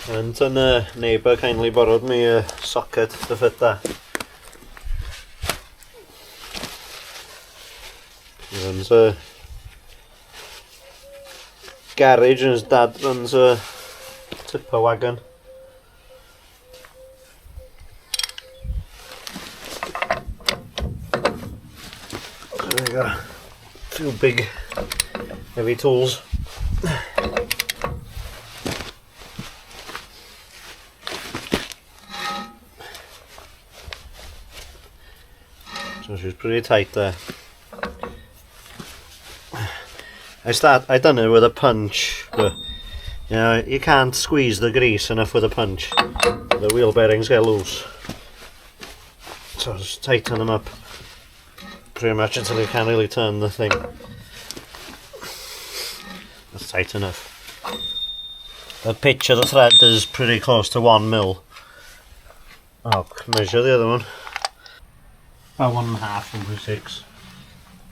And a neighbour kindly borrowed me a socket to fit that. He runs a garage and his dad runs a tipper wagon. So we got two big heavy tools. So she's pretty tight there. I done it with a punch, but you know, you can't squeeze the grease enough with a punch. The wheel bearings get loose. So just tighten them up pretty much until you can't really turn the thing. That's tight enough. The pitch of the thread is pretty close to 1 mil. I'll measure the other one. About 1.5, 1.6.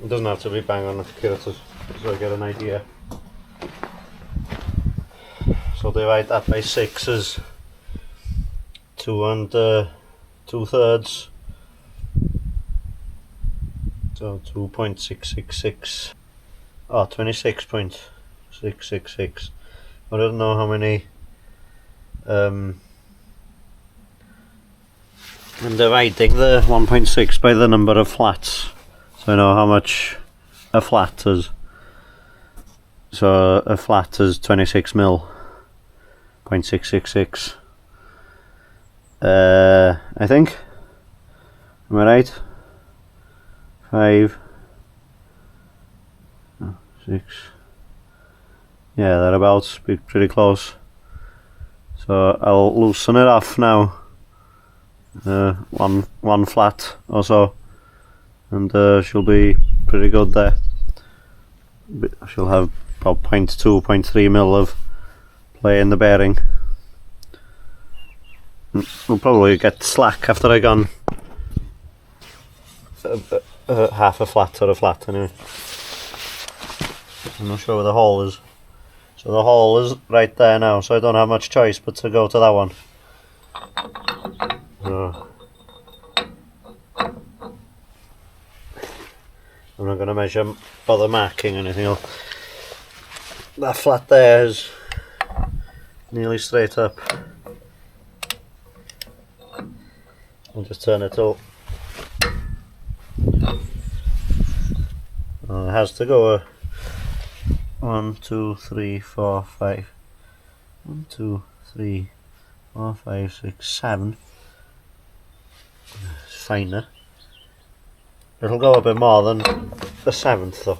It doesn't have to be bang on accurate, so I get an idea. So divide that by 6 is 2 2/3. So 2.666. Oh, 26.666. I don't know how many. I'm dividing the 1.6 by the number of flats, so I know how much a flat is. So a flat is 26 mil, 0.666. I think. Am I right? 5, 6. Yeah, thereabouts. Be pretty close. So I'll loosen it off now. One flat or so, and she'll be pretty good there. She'll have about 0.2, 0.3 mil of play in the bearing. We'll probably get slack after I gone half a flat or a flat anyway. I'm not sure where the hole is. So the hole is right there now, so I don't have much choice but to go to that one. I'm not going to measure, bother marking anything else. That flat there is nearly straight up. I'll just turn it up. It has to go 1, 2, 3, 4, 5. 1, 2, 3, 4, 5, 6, 7. It's finer. It'll go a bit more than the 7th though.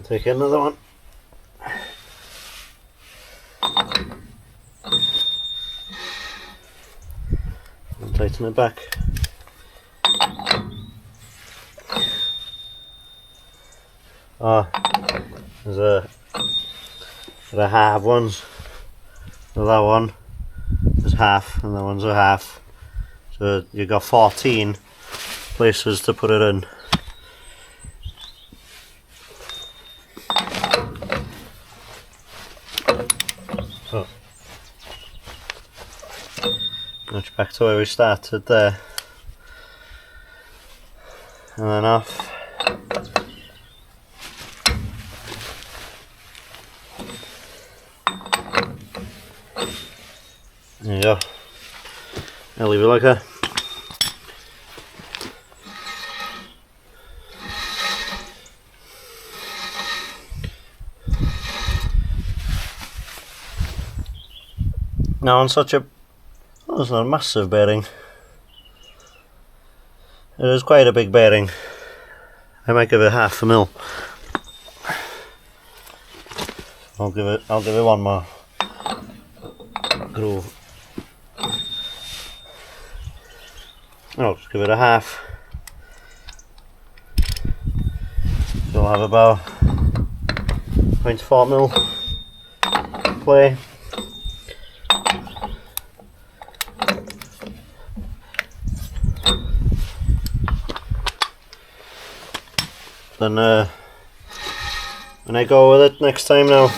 Take another one. And tighten it back. There's the half ones. So that one is half and that one's a half. So you got 14 places to put it in. So much back to where we started there, and then off. There you go. I'll leave it like that. Now on such a, oh, it's not a massive bearing. It is quite a big bearing. I might give it 1/2 mil. I'll give it one more groove. No, just give it a half. So I'll have about 0.4mm play. Then when I go with it next time now,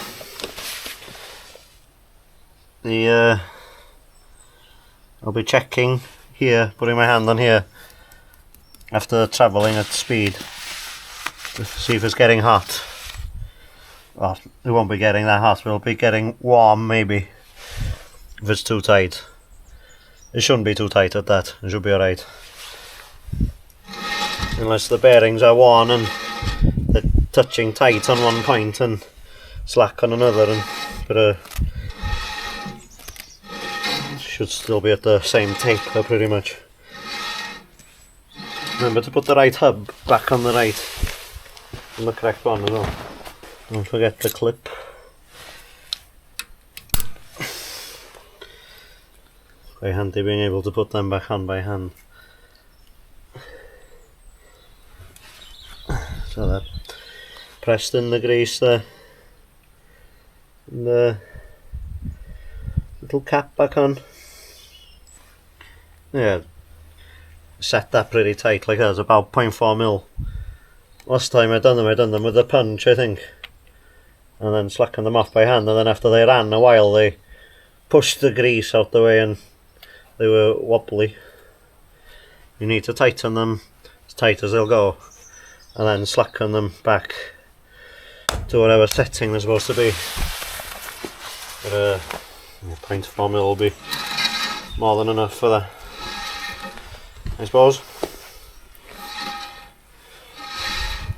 I'll be checking here, putting my hand on here after travelling at speed to see if it's getting hot. Well, it won't be getting that hot, but it'll be getting warm maybe if it's too tight. It shouldn't be too tight at that, it should be alright. Unless the bearings are worn and they're touching tight on one point and slack on another, but should still be at the same taper pretty much. Remember to put the right hub back on the correct one as well. Don't forget the clip. Quite handy being able to put them back on by hand. So that pressed in the grease there. And the little cap back on. Yeah, set that pretty tight like that. It's about 0.4mm. Last time I done them with a punch, I think, and then slacking them off by hand, and then after they ran a while they pushed the grease out the way and they were wobbly. You need to tighten them as tight as they'll go and then slacken them back to whatever setting they're supposed to be. But 0.4mm will be more than enough for that, I suppose.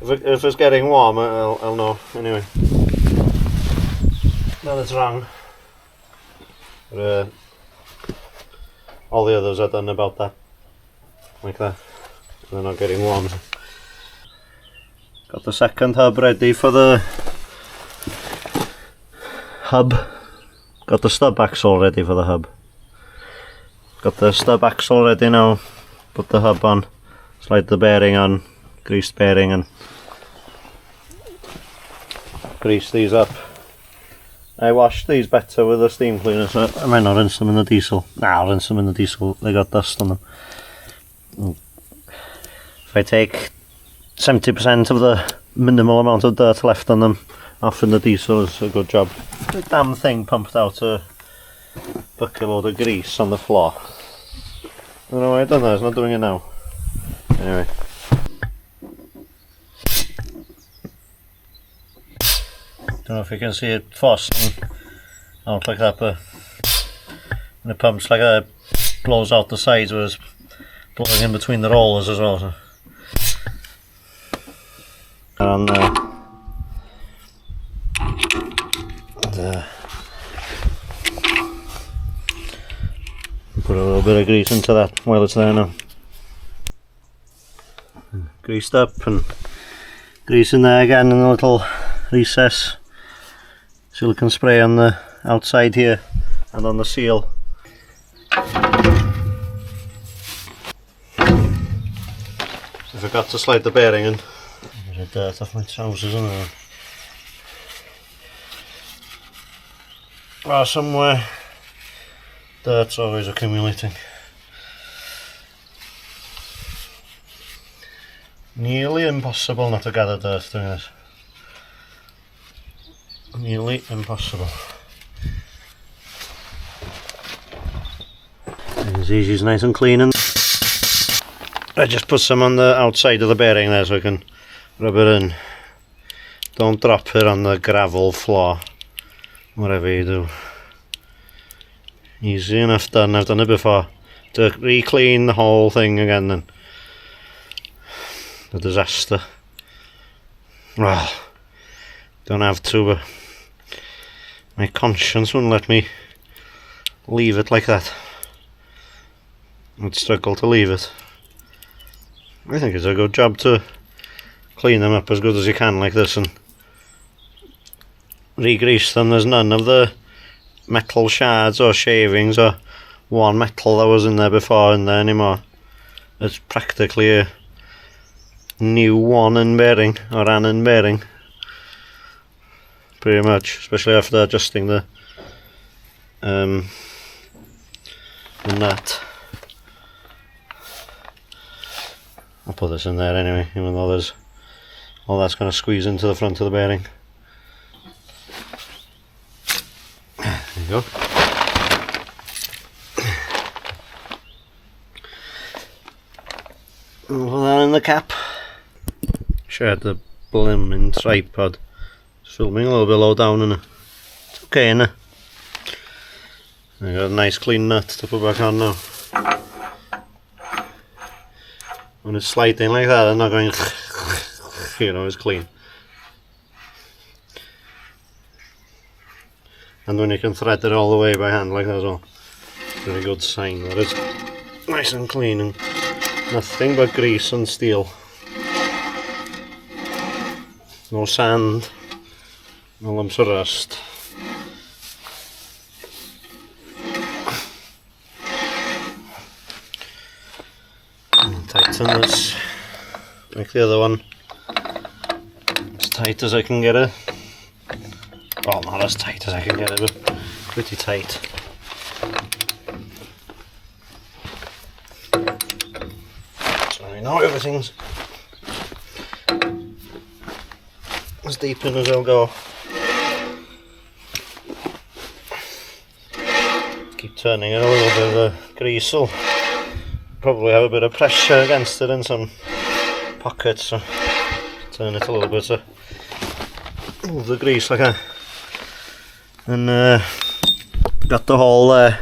If it's getting warm, I'll know anyway. No, that's wrong. But all the others are done about that, like that. They're not getting warm. Got the second hub ready for the hub. Got the stub axle ready for the hub. Got the stub axle ready now. Put the hub on, slide the bearing on, grease bearing and grease these up. I washed these better with a steam cleaner, so I might not rinse them in the diesel. Nah, I'll rinse them in the diesel, they got dust on them. If I take 70% of the minimal amount of dirt left on them off in the diesel, it's a good job. The damn thing pumped out a bucket load of grease on the floor. I don't know why I've done that, it's not doing it now. Anyway. Don't know if you can see it forcing out like that, but when it pumps like that, it blows out the sides, where it's blowing in between the rollers as well. So. And put a little bit of grease into that while it's there now. Greased up and grease in there again in a little recess. Silicone spray on the outside here and on the seal. I forgot to slide the bearing in. There's dirt off my trousers, isn't there? Oh, somewhere dirt's always accumulating. Nearly impossible not to gather dirt doing this. Nearly impossible. As easy as nice and clean, and I just put some on the outside of the bearing there so I can rub it in. Don't drop it on the gravel floor, whatever you do. Easy enough done, I've done it before. To re-clean the whole thing again then. A disaster. Well, don't have to, but my conscience wouldn't let me leave it like that. I'd struggle to leave it. I think it's a good job to clean them up as good as you can like this and re-grease them. There's none of the metal shards or shavings or worn metal that was in there before in there anymore. It's practically a new one in bearing, or an in bearing. Pretty much, especially after adjusting the nut. I'll put this in there anyway, even though there's all that's going to squeeze into the front of the bearing. There you go. Put that in the cap. Shared the blimmin' tripod. It's filming a little bit low down, innit? It's okay, innit? I got a nice clean nut to put back on now. When it's sliding like that, I'm not going you know, it's clean. And when you can thread it all the way by hand like that as well, very good sign that it's nice and clean and nothing but grease and steel. No sand, no lumps of rust. And tighten this like the other one, as tight as I can get it. Well, not as tight as I can get it, but pretty tight. So I know everything's as deep in as I'll go. Keep turning it a little bit of the grease will probably have a bit of pressure against it in some pockets, so turn it a little bit to move the grease like that. And got the hole there,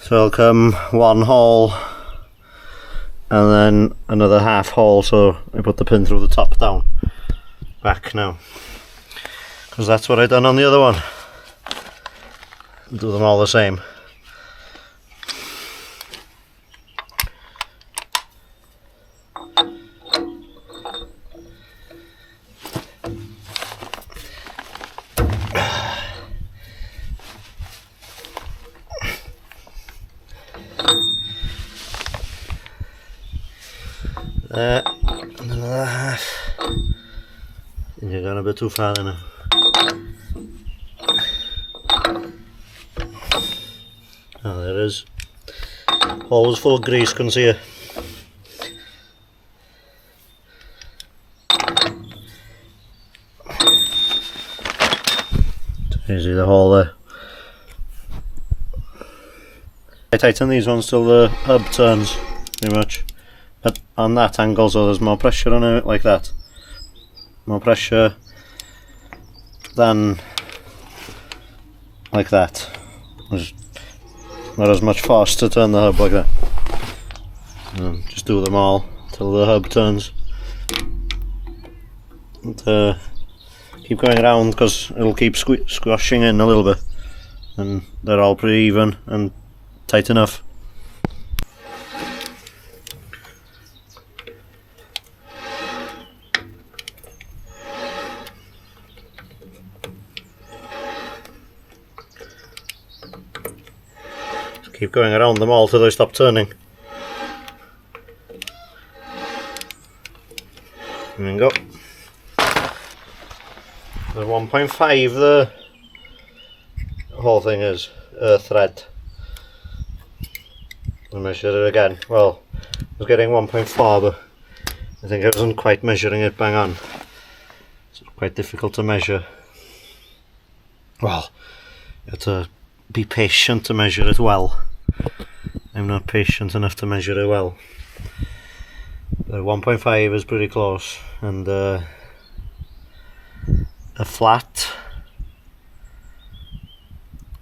so I'll come one hole and then another half hole, so I put the pin through the top down back now, because that's what I done on the other one. Do them all the same. And another half. And you're going a bit too far now. Oh, there it is. Always full of grease, couldn't see it. Easy the hole there. I tighten these ones till the hub turns, pretty much. But on that angle, so there's more pressure on it, like that. More pressure than like that. There's not as much force to turn the hub like that. And just do them all till the hub turns. And keep going around because it'll keep squashing in a little bit. And they're all pretty even and tight enough. Keep going around them all till they stop turning. And then go. The 1.5 the whole thing is thread. I measured it again. Well, I was getting 1.4, but I think I wasn't quite measuring it bang on. It's quite difficult to measure. Well, you have to be patient to measure it well. I'm not patient enough to measure it well. The 1.5 is pretty close, and a flat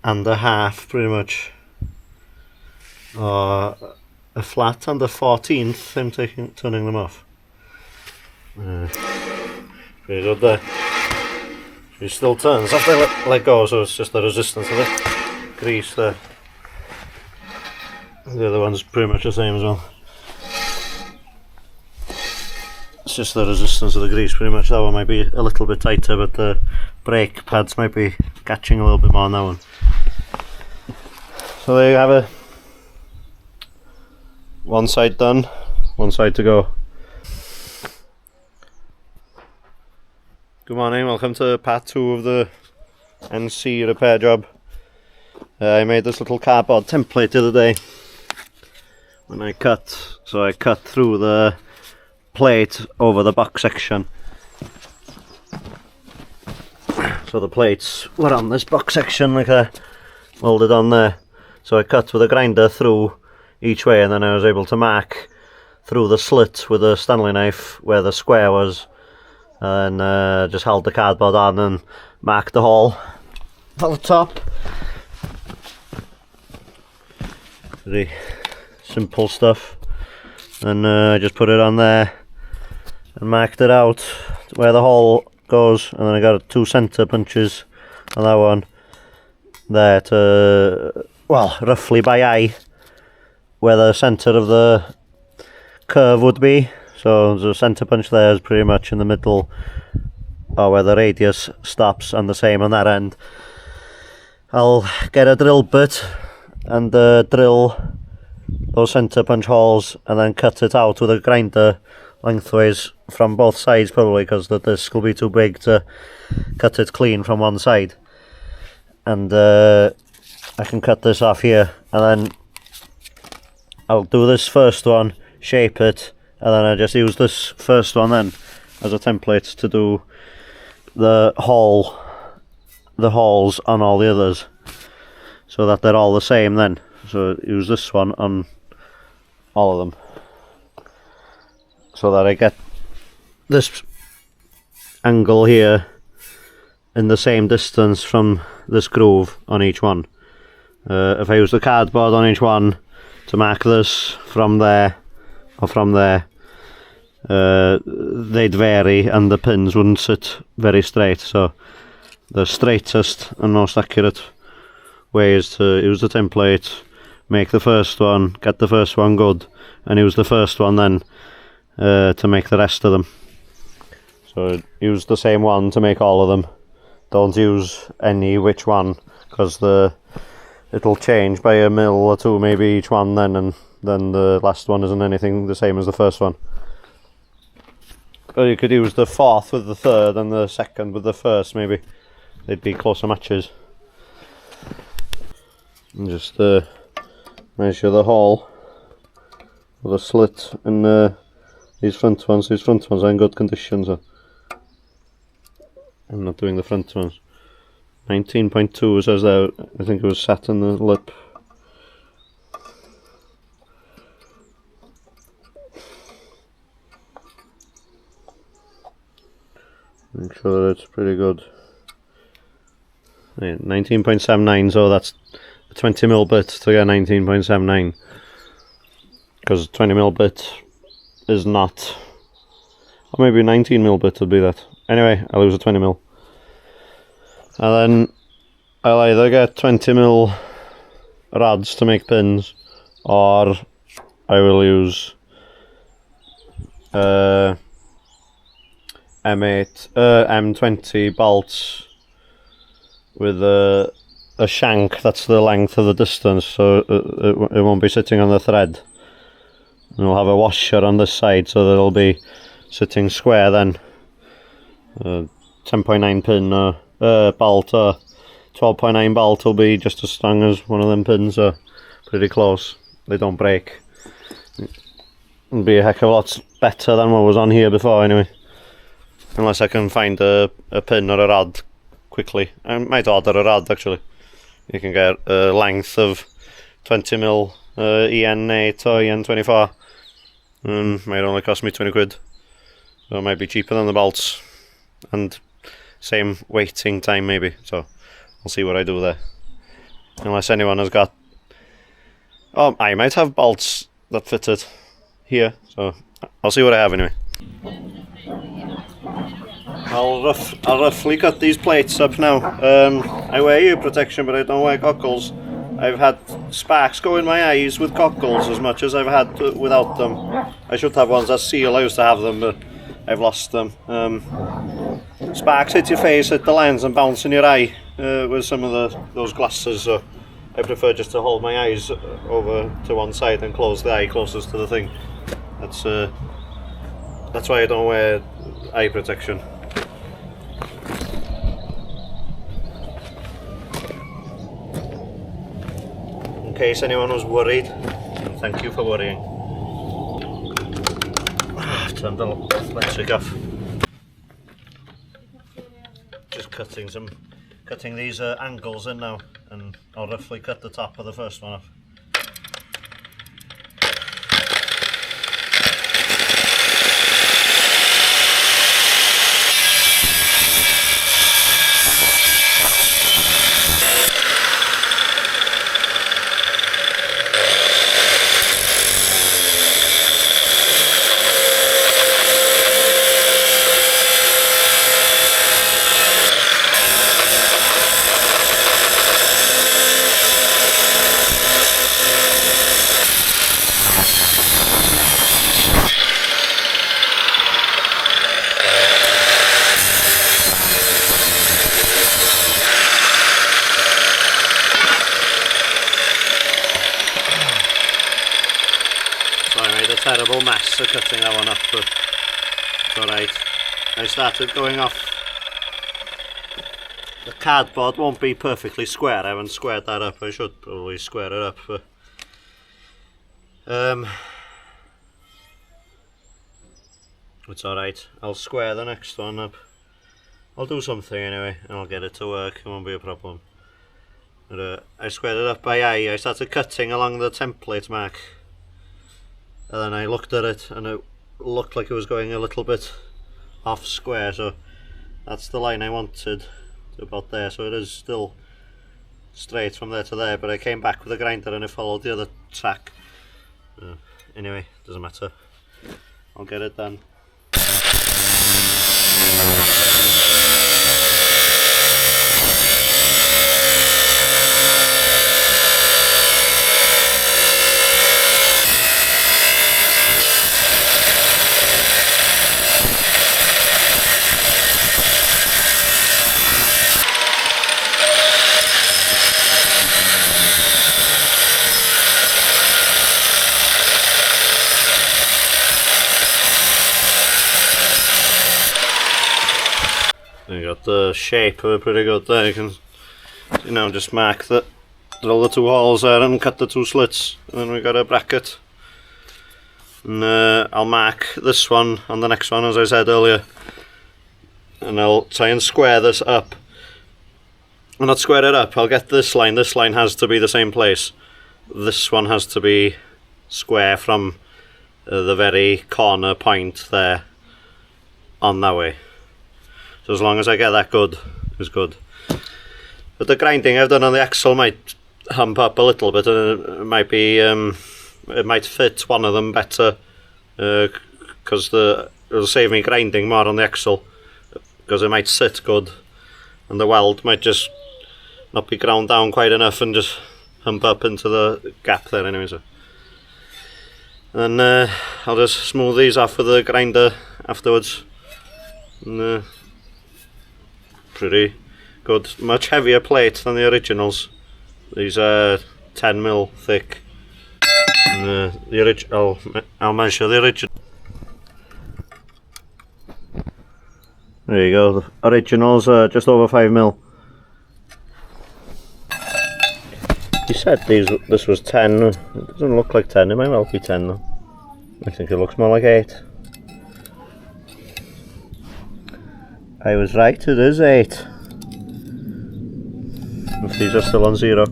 and a half, pretty much. A flat and a 14th. I'm turning them off. Pretty good there. It still turns after I let go, so it's just the resistance of the grease there. The other one's pretty much the same as well. It's just the resistance of the grease, pretty much. That one might be a little bit tighter, but the brake pads might be catching a little bit more on that one. So there you have it. One side done, one side to go. Good morning, welcome to part 2 of the NC repair job. I made this little cardboard template the other day when I cut, so I cut through the plate over the back section. So the plates were on this box section, like I welded on there. So I cut with a grinder through each way, and then I was able to mark through the slit with a Stanley knife where the square was, and just held the cardboard on and marked the hole for the top. Pretty simple stuff. And I just put it on there and marked it out where the hole goes, and then I got 2 center punches on that one there to, well, roughly by eye where the center of the curve would be. So the center punch there is pretty much in the middle, or where the radius stops, and the same on that end. I'll get a drill bit and drill those center punch holes and then cut it out with a grinder lengthways from both sides, probably because the disc will be too big to cut it clean from one side. And I can cut this off here, and then I'll do this first one, shape it, and then I just use this first one then as a template to do the holes on all the others, so that they're all the same then. So use this one on all of them, so that I get this angle here in the same distance from this groove on each one. If I use the cardboard on each one to mark this from there or from there, they'd vary and the pins wouldn't sit very straight. So the straightest and most accurate way is to use the template, make the first one, get the first one good, and use the first one then to make the rest of them. So use the same one to make all of them. Don't use any which one, because it'll change by a mil or two maybe each one then, and then the last one isn't anything the same as the first one. Or you could use the fourth with the third and the second with the first, maybe. They'd be closer matches. And just measure the hole for the slit, and these front ones are in good condition, so I'm not doing the front ones. 19.2 says there. I think it was sat in the lip. Make sure that it's pretty good. 19.79, so that's a 20mm bit to get 19.79, because 20mm bit is not, or maybe 19mm bit would be that. Anyway, I'll use a 20mm, and then I'll either get 20mm rods to make pins, or I will use M20 bolts with a shank that's the length of the distance, so it won't be sitting on the thread. And we'll have a washer on this side, so that it'll be sitting square then. 10.9 pin bolt, or 12.9 bolt will be just as strong as one of them pins, so pretty close. They don't break. It'll be a heck of a lot better than what was on here before anyway. Unless I can find a pin or a rod quickly. I might order a rod actually. You can get a length of 20mm EN8 or EN24. Might only cost me 20 quid. So it might be cheaper than the bolts. And same waiting time maybe. So I'll see what I do there. Unless anyone has got... Oh, I might have bolts that fit it here. So I'll see what I have anyway. I'll roughly cut these plates up now. I wear ear protection, but I don't wear goggles. I've had sparks go in my eyes with goggles as much as I've had without them. I should have ones that seal. I used to have them, but I've lost them. Sparks hit your face, hit the lens, and bounce in your eye with some of those glasses. So I prefer just to hold my eyes over to one side and close the eye closest to the thing. That's why I don't wear eye protection. in case anyone was worried, and thank you for worrying. I've turned the electric off. Just cutting these angles in now, and I'll roughly cut the top of the first one off. Terrible mess of cutting that one up, but it's alright. I started going off. The cardboard won't be perfectly square, I haven't squared that up. I should probably square it up, but it's alright. I'll square the next one up. I'll do something anyway and I'll get it to work, it won't be a problem. But, I squared it up by eye. I started cutting along the template mark. And then I looked at it and it looked like it was going a little bit off square, so that's the line I wanted, about there. So it is still straight from there to there, but I came back with a grinder and it followed the other track. Anyway, doesn't matter. I'll get it done. You got the shape of it pretty good there. You can, just mark that, drill the two holes there and cut the two slits, and then we got a bracket. And I'll mark this one on the next one, as I said earlier, and I'll try and square this up. Well, not square it up, I'll get this line has to be the same place. This one has to be square from the very corner point there on that way. So as long as I get that good, it's good. But the grinding I've done on the axle might hump up a little bit, and it might be, it might fit one of them better, because it'll save me grinding more on the axle, because it might sit good, and the weld might just not be ground down quite enough and just hump up into the gap there anyway. So. And then I'll just smooth these off with the grinder afterwards. And, pretty good. Much heavier plate than the originals. These are 10mm thick. And, I'll measure the original. There you go. The originals are just over 5mm. He said this was 10. It doesn't look like 10. It might well be 10 though. I think it looks more like 8. I was right, it is 8. If these are still on 0.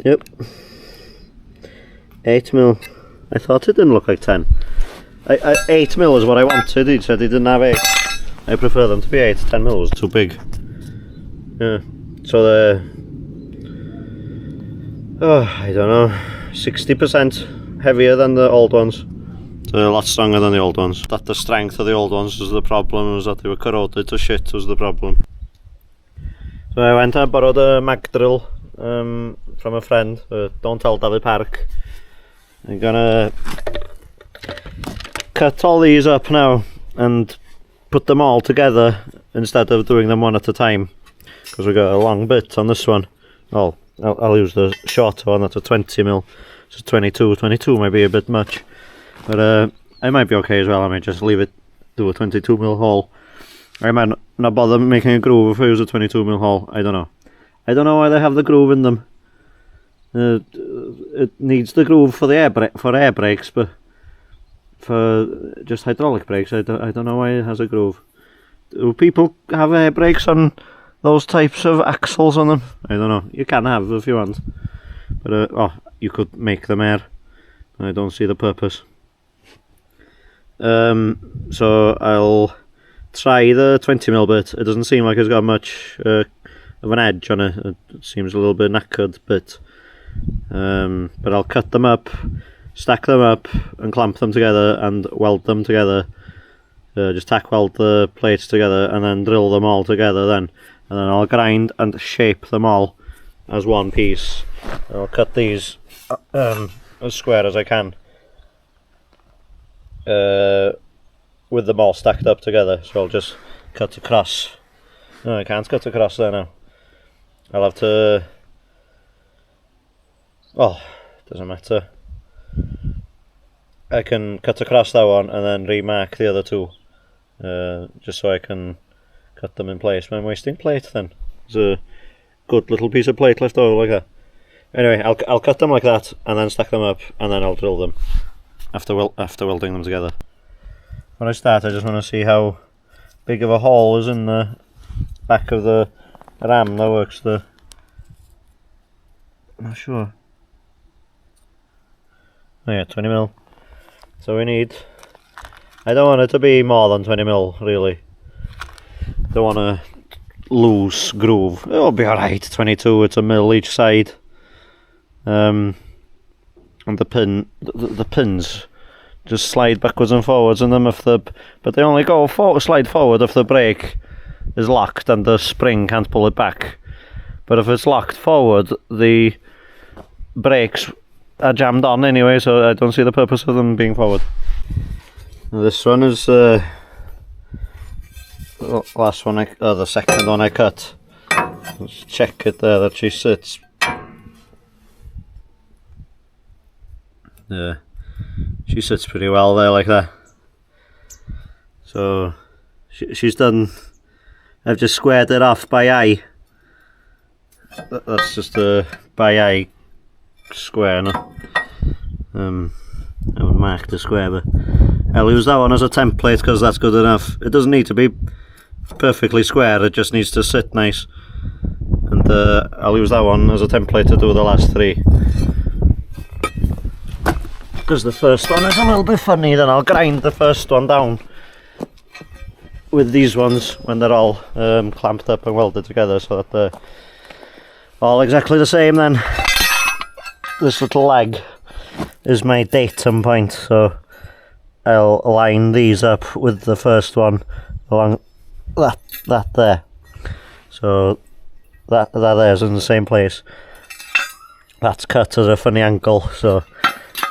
Yep. 8mm. I thought it didn't look like 10. 8mm is what I wanted. He said he didn't have 8. I prefer them to be 8. 10mm was too big. Yeah, so I don't know, 60% heavier than the old ones. So a lot stronger than the old ones. That the strength of the old ones was the problem, was that they were corroded to shit was the problem. So I went and borrowed a mag drill from a friend. Don't tell David Park. I'm gonna cut all these up now and put them all together instead of doing them one at a time. Because we got a long bit on this one. I'll use the shorter one, that's a 20mm. So 22 might be a bit much, but I might be okay as well. I might just leave it, do a 22mm hole. I might not bother making a groove if I use a 22mm hole. I don't know. I don't know why they have the groove in them. It needs the groove for the air brakes, but for just hydraulic brakes, I don't know why it has a groove. Do people have air brakes on those types of axles on them? I don't know. You can have if you want, but oh, you could make them air. I don't see the purpose. So I'll try the 20mm bit. It doesn't seem like it's got much of an edge on it. It seems a little bit knackered bit. But I'll cut them up, stack them up and clamp them together and weld them together. Just tack weld the plates together and then drill them all together then. And then I'll grind and shape them all as one piece. I'll cut these as square as I can. With them all stacked up together. So I'll just cut across. No, I can't cut across there now. I'll have to... Oh, doesn't matter. I can cut across that one and then remark the other two, just so I can cut them in place. I'm wasting plate then. There's a good little piece of plate left over like that. Anyway, I'll cut them like that and then stack them up and then I'll drill them after welding them together. When I start, I just want to see how big of a hole is in the back of the ram that works the... I'm not sure. Oh yeah, 20mm. So we need... I don't want it to be more than 20mm, really. Don't want a loose groove. It'll be alright, 22, it's a mil each side. And the pins just slide backwards and forwards in them but they only go slide forward if the brake is locked and the spring can't pull it back. But if it's locked forward, the brakes are jammed on anyway, so I don't see the purpose of them being forward. Now this one is the last one, the second one I cut. Let's check it there that she sits. Yeah, she sits pretty well there like that. So she's done. I've just squared it off by eye. That's just a by eye square, no? I haven't marked the square, but I'll use that one as a template because that's good enough. It doesn't need to be perfectly square, it just needs to sit nice. And I'll use that one as a template to do the last three. Because the first one is a little bit funny, then I'll grind the first one down with these ones when they're all clamped up and welded together so that they're all exactly the same then. This little leg is my datum point, so I'll line these up with the first one along that there. So that there's in the same place. That's cut at a funny angle, so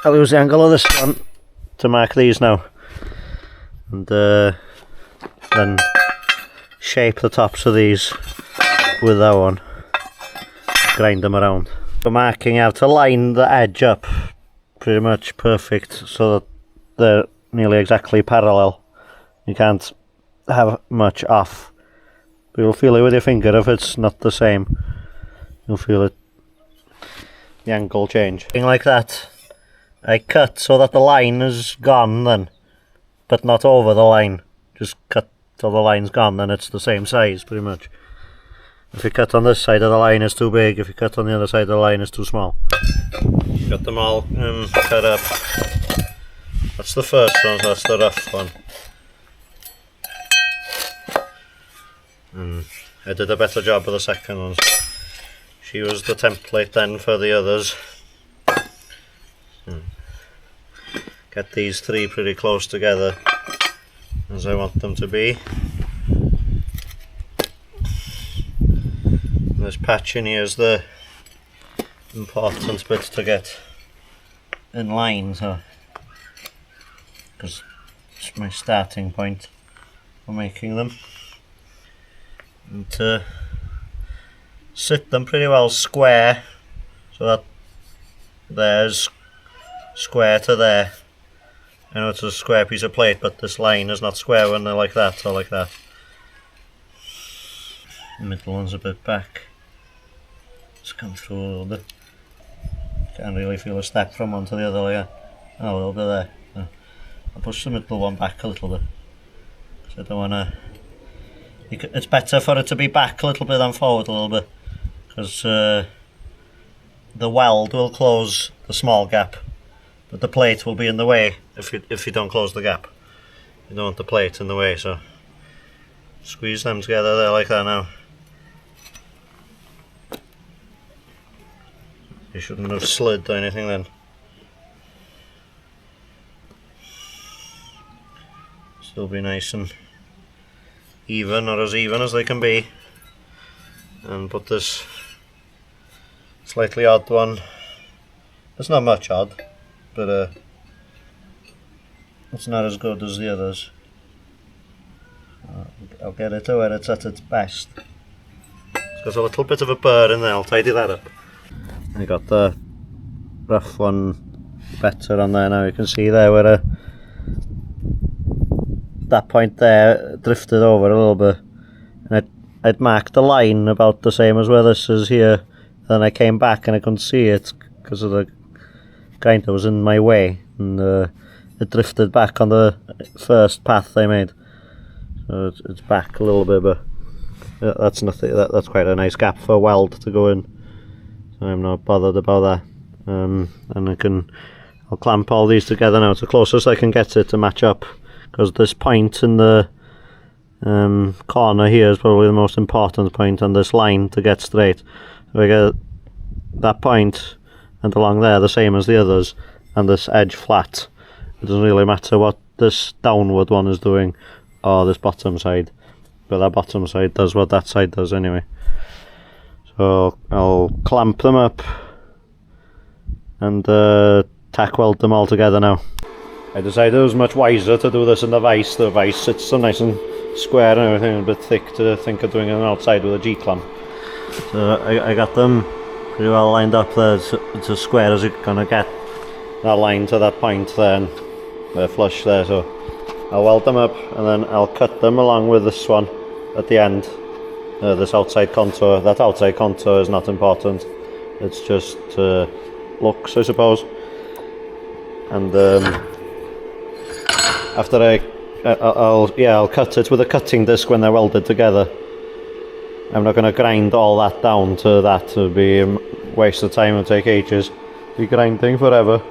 I'll use the angle of this one to mark these now. And then shape the tops of these with that one. Grind them around. For marking, I have to line the edge up pretty much perfect so that they're nearly exactly parallel. You can't have much off. But you'll feel it with your finger if it's not the same. You'll feel it, the angle change. Like that, I cut so that the line is gone then, but not over the line. Just cut till the line's gone, then it's the same size pretty much. If you cut on this side of the line it's too big, if you cut on the other side of the line it's too small. Got them all cut up. That's the first one, so that's the rough one. I did a better job with the second one. She was the template then for the others. Get these three pretty close together as I want them to be. This patch in here is the important bit to get in line, so because it's my starting point for making them. And to sit them pretty well square so that there's square to there. I know it's a square piece of plate, but this line is not square when they're like that or like that. The middle one's a bit back. Just come through a little bit. Can't really feel a step from one to the other layer. Oh, a little bit there. So I'll push the middle one back a little bit. So I don't want to... It's better for it to be back a little bit than forward a little bit. Because the weld will close the small gap. But the plate will be in the way if you don't close the gap. You don't want the plate in the way, so... Squeeze them together there like that now. You shouldn't have slid or anything then. Still be nice and even, or as even as they can be. And put this slightly odd one. It's not much odd, but it's not as good as the others. I'll get it to where it's at its best. It's got a little bit of a burr in there, I'll tidy that up. I got the rough one better on there now. You can see there where that point there drifted over a little bit, and I'd marked a line about the same as where this is here. Then I came back and I couldn't see it because of the grinder was in my way, and it drifted back on the first path I made. So it's back a little bit, but that's nothing. That's quite a nice gap for a weld to go in. So I'm not bothered about that. And I'll clamp all these together now. It's the closest I can get it to match up, because this point in the corner here is probably the most important point on this line to get straight. So I get that point and along there the same as the others, and this edge flat. It doesn't really matter what this downward one is doing or this bottom side, but that bottom side does what that side does anyway. So I'll clamp them up and tack weld them all together now. I decided it was much wiser to do this in the vise. The vise sits so nice and square and everything, a bit thick to think of doing it outside with a G-clamp. So I got them pretty well lined up there. It's as square as you're gonna get that line to that point there, and they're flush there. So I'll weld them up and then I'll cut them along with this one at the end. This outside contour. That outside contour is not important. It's just looks, I suppose. And after I'll cut it with a cutting disc when they're welded together. I'm not going to grind all that down to that. It would be a waste of time. It would take ages. Be grinding forever.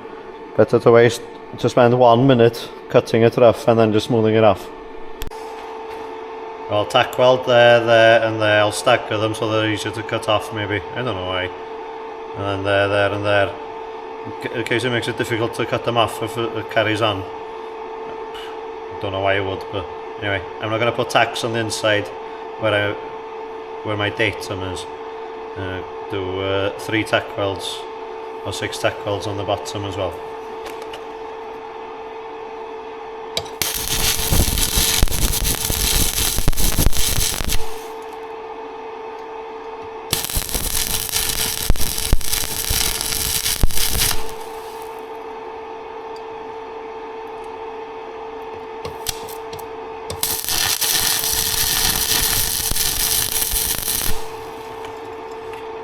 Better to spend 1 minute cutting it rough and then just smoothing it off. I'll tack weld there, and there. I'll stagger them so they're easier to cut off maybe. I don't know why. And then there, and there. In case it makes it difficult to cut them off if it carries on. I don't know why it would, but anyway. I'm not going to put tacks on the inside where my datum is. Do 3 tack welds or 6 tack welds on the bottom as well.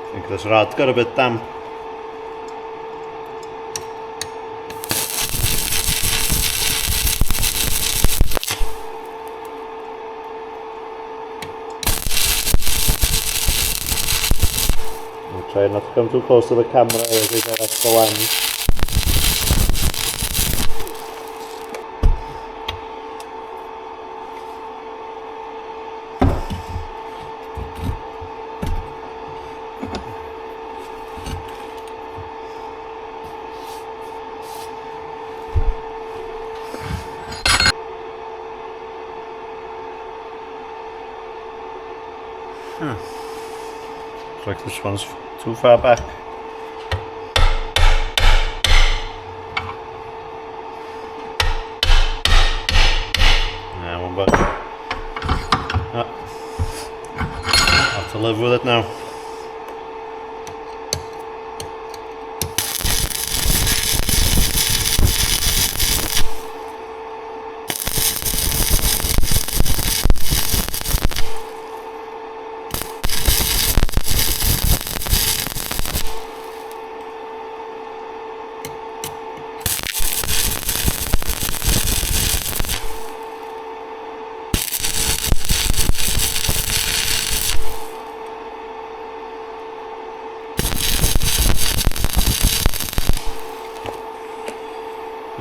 I think this rod got a bit damp. I'll try not to come too close to the camera as we get off the lens. Looks like this one's too far back. Nah, one back. I'll have to live with it now.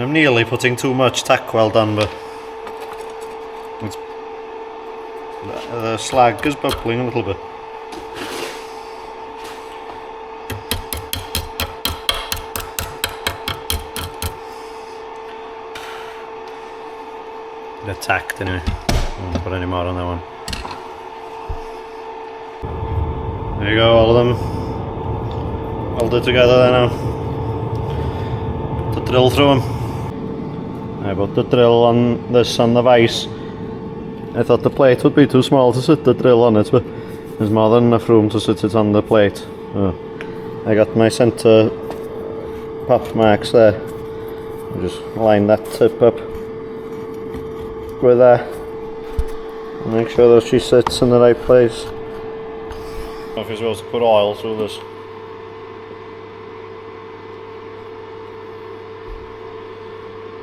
I'm nearly putting too much tack weld on, but it's, the slag is bubbling a little bit. They're tacked anyway. I won't put any more on that one. There you go, all of them welded together there now. Put the drill through them. I put the drill on this on the vise. I thought the plate would be too small to sit the drill on it, but there's more than enough room to sit it on the plate. So I got my centre pop marks there. I just line that tip up with that. Make sure that she sits in the right place. If you're supposed to put oil through this.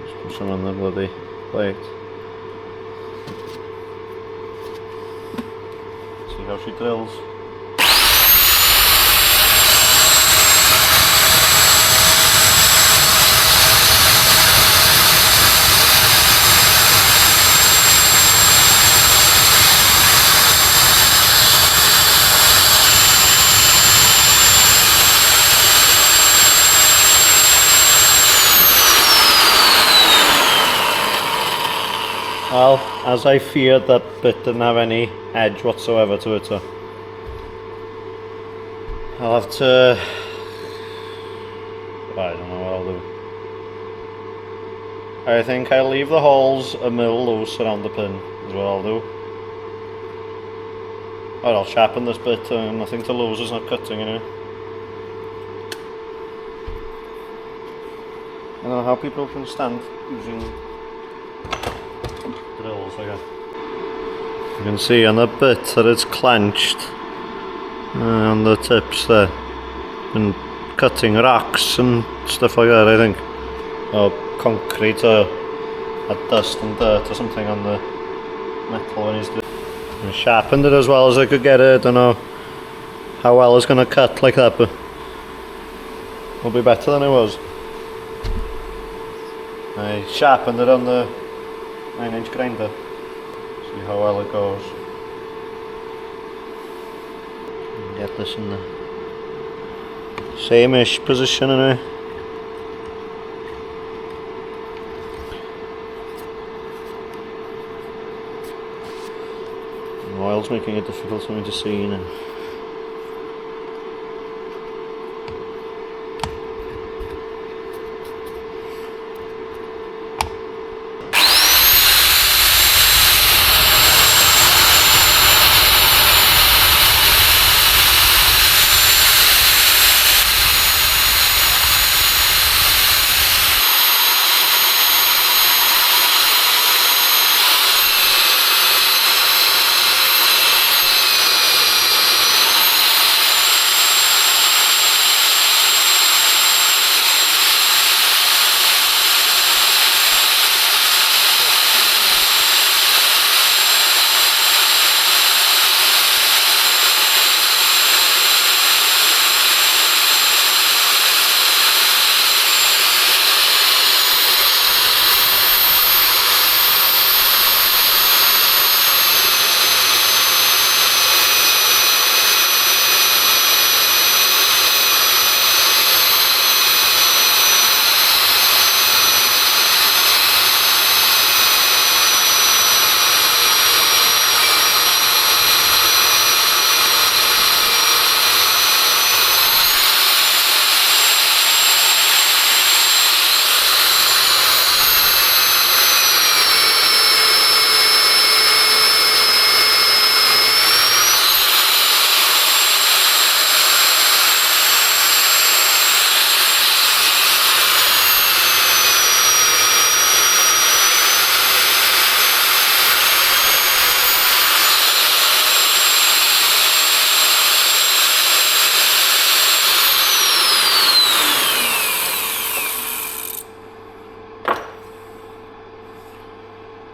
Just put some on the bloody plate. See how she drills. Well, as I feared, that bit didn't have any edge whatsoever to it, so I'll have to, I don't know what I'll do. I think I'll leave the holes a mil loose around the pin, is what I'll do. Or I'll sharpen this bit, nothing to lose, it's not cutting anyway. I don't know how people can stand using drills like that. You can see on the bit that it's clenched on the tips there, and cutting rocks and stuff like that, I think, or concrete or dust and dirt or something on the metal when he's doing it. I sharpened it as well as I could get it. I don't know how well it's going to cut like that, but it'll be better than it was. I sharpened it on the 9-inch grinder. See how well it goes. Get this in the same-ish position anyway. The oil's making it difficult for me to see now.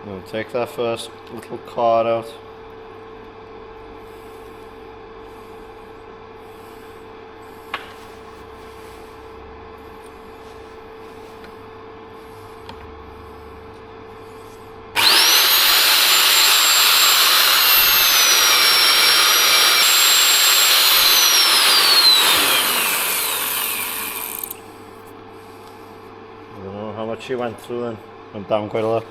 I'll take that first little card out. she went through then. Went down quite a lot.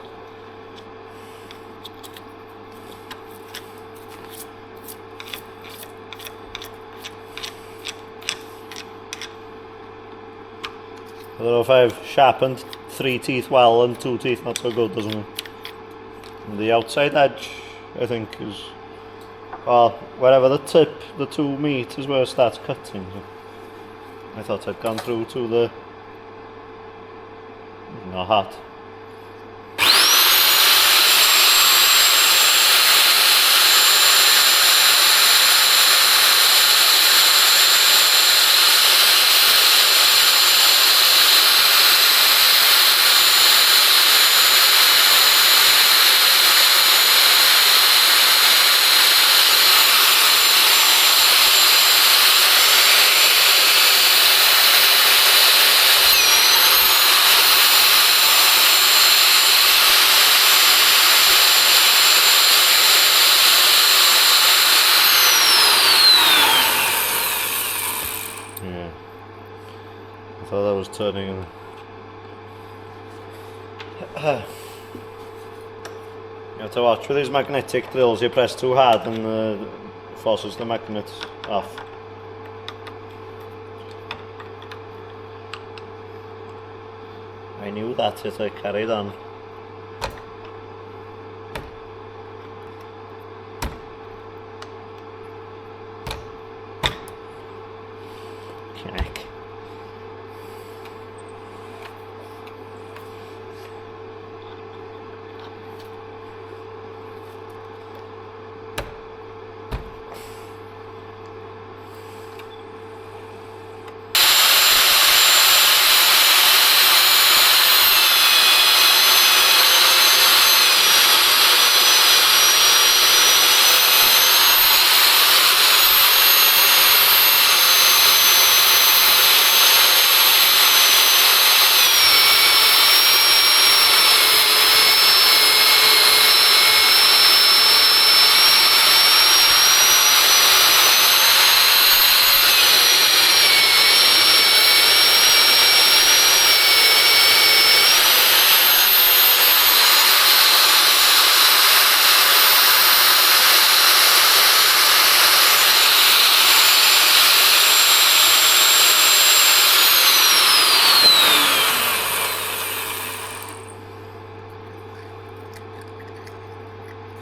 I don't know if I've sharpened 3 teeth well and 2 teeth not so good, doesn't it? And the outside edge, I think, is, well, wherever the tip, the 2 meet is where it starts cutting. So I thought I'd gone through to the, not hot. I thought that was turning in. You have to watch with these magnetic drills, you press too hard and forces the magnet off. I knew that as I carried on. Kick.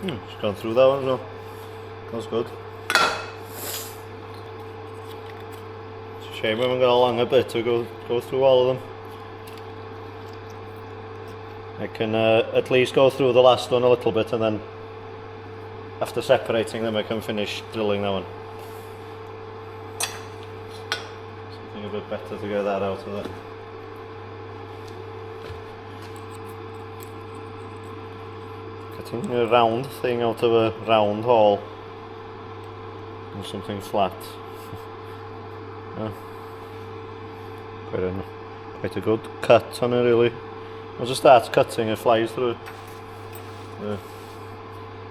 Just gone through that one as well. That's good. It's a shame we haven't got a longer bit to go through all of them. I can at least go through the last one a little bit, and then after separating them I can finish drilling that one. Something a bit better to get that out of there. Getting a round thing out of a round hole and something flat. Yeah. Quite a good cut on it, really. Once it starts cutting, it flies through.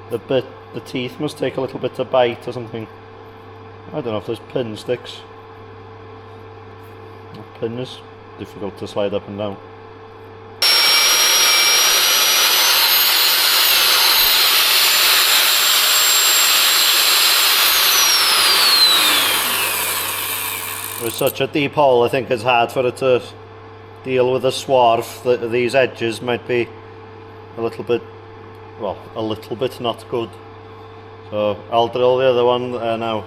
The teeth must take a little bit to bite or something. I don't know if there's pin sticks. The pin is difficult to slide up and down. With such a deep hole, I think it's hard for it to deal with the swarf. These edges might be a little bit not good. So I'll drill the other one now.